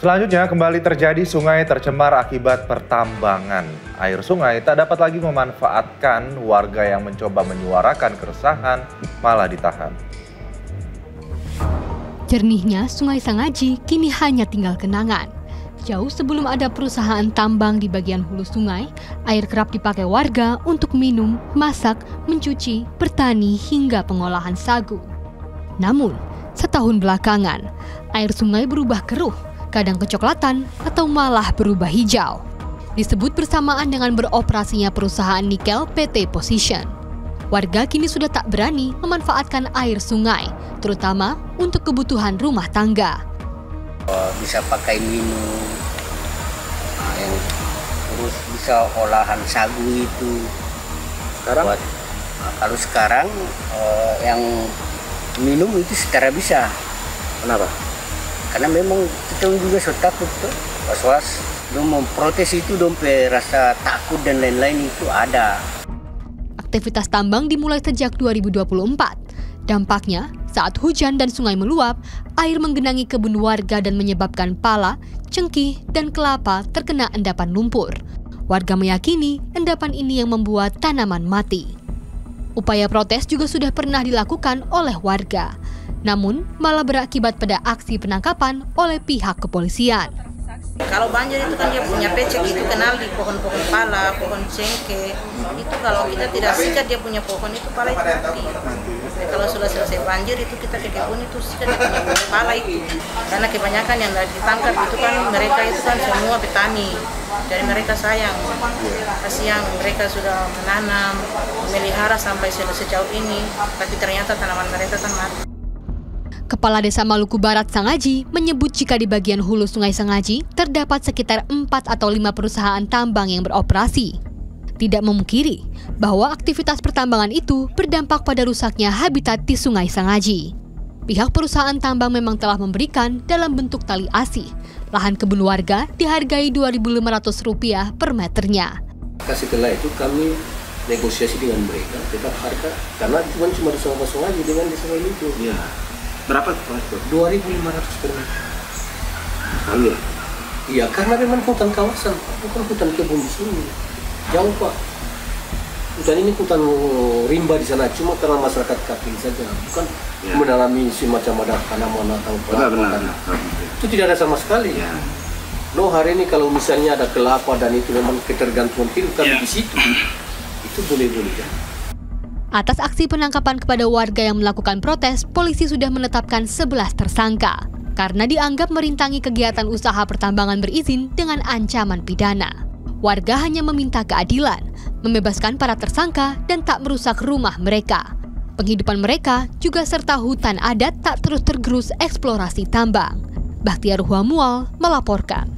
Selanjutnya, kembali terjadi sungai tercemar akibat pertambangan. Air sungai tak dapat lagi memanfaatkan, warga yang mencoba menyuarakan keresahan malah ditahan. Jernihnya Sungai Sangaji kini hanya tinggal kenangan. Jauh sebelum ada perusahaan tambang di bagian hulu sungai, air kerap dipakai warga untuk minum, masak, mencuci, bertani, hingga pengolahan sagu. Namun, setahun belakangan, air sungai berubah keruh, kadang kecoklatan atau malah berubah hijau. Disebut bersamaan dengan beroperasinya perusahaan nikel PT Position. Warga kini sudah tak berani memanfaatkan air sungai, terutama untuk kebutuhan rumah tangga. Bisa pakai minum, terus bisa olahan sagu itu. Sekarang? Kalau sekarang yang minum itu secara bisa. Kenapa? Karena memang kita juga so takut tuh, was-was. Dong memprotes itu, dong rasa takut dan lain-lain itu ada. Aktivitas tambang dimulai sejak 2024. Dampaknya, saat hujan dan sungai meluap, air menggenangi kebun warga dan menyebabkan pala, cengkih, dan kelapa terkena endapan lumpur. Warga meyakini endapan ini yang membuat tanaman mati. Upaya protes juga sudah pernah dilakukan oleh warga. Namun, malah berakibat pada aksi penangkapan oleh pihak kepolisian. Kalau banjir itu kan dia punya pecek, itu kenal di pohon-pohon pala, pohon cengkeh. Itu kalau kita tidak sikat dia punya pohon itu pala itu mati. Jadi kalau sudah selesai banjir itu kita ke kebun itu sikat dia punya pohon pala itu. Karena kebanyakan yang ditangkap itu kan mereka itu kan semua petani. Jadi mereka sayang, kasihan mereka sudah menanam, memelihara sampai sejauh ini, tapi ternyata tanaman mereka kan mati. Kepala Desa Maluku Barat Sangaji menyebut jika di bagian hulu Sungai Sangaji terdapat sekitar 4 atau 5 perusahaan tambang yang beroperasi. Tidak memungkiri bahwa aktivitas pertambangan itu berdampak pada rusaknya habitat di Sungai Sangaji. Pihak perusahaan tambang memang telah memberikan dalam bentuk tali asih. Lahan kebun warga dihargai Rp2.500 per meternya. Setelah itu kami negosiasi dengan mereka, tetap harga, karena cuma disongkos aja dengan desa itu. Ya. Berapa itu? 2.500 per meter. Ambil? Iya, karena memang hutan kawasan, bukan hutan kebun di sini. Jauh Pak. Hutan ini hutan rimba di sana, cuma karena masyarakat kaping saja, bukan menalami semacam ada tanaman atau benar. Itu tidak ada sama sekali. Ya. No, hari ini kalau misalnya ada kelapa dan itu memang ketergantungan hidup kami di situ, itu boleh-boleh ya. Atas aksi penangkapan kepada warga yang melakukan protes, polisi sudah menetapkan 11 tersangka karena dianggap merintangi kegiatan usaha pertambangan berizin dengan ancaman pidana. Warga hanya meminta keadilan, membebaskan para tersangka dan tak merusak rumah mereka. Penghidupan mereka juga serta hutan adat tak terus tergerus eksplorasi tambang. Bakhtiar Huamual melaporkan.